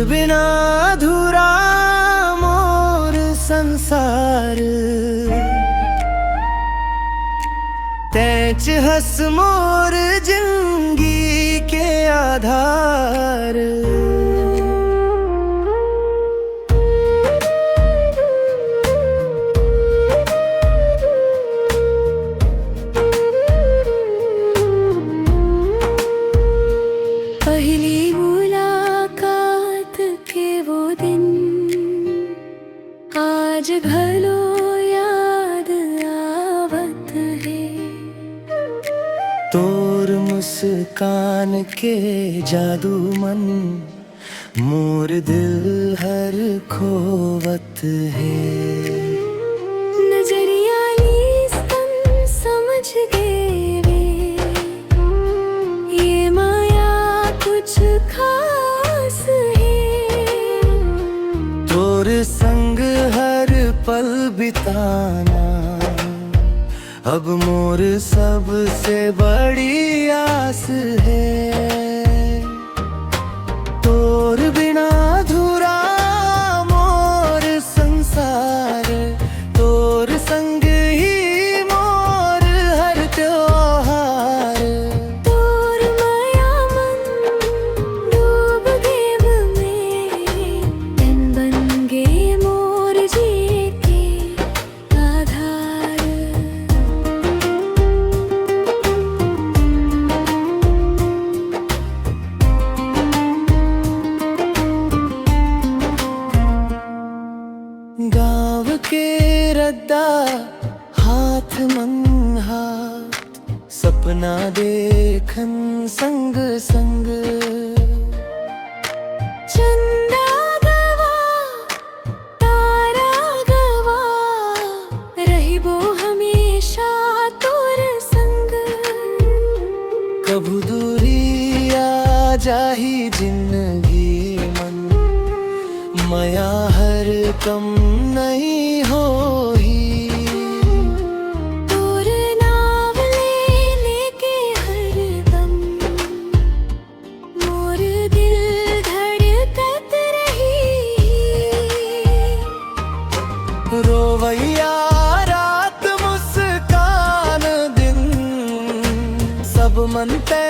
बिना अधूरा मोर संसार, तैच हस मोर जिंदगी के आधार। पहली मुलाकात के वो दिन आज भलो याद आवत है। तोर मुस्कान के जादू मन मोर दिल हर खोवत है। नजरिया लीसन समझ गए वे, ये माया कुछ खास है। तोर संग हर पल बिताना अब मोर सबसे बड़ी आस है। तोर बिना अधूरा मोर संसार, तोर संग ही मोर हर त्योहार। तोर माया मन डूब गए में, तन बन गए मोर जी के आधार। गाँव के रद्दा हाथ मन हाथ, सपना देखन संग संग। चंदा गवा तारा गवा, रहिबो हमेशा तोर संग। कभू दूरी आ जाही जिंदगी मन, माया हर कम नहीं होही। तोर नाम ले लेके हरदम मोर दिल धड़कत रही। रोवैया रात मुस्कान दिन, सब मन ते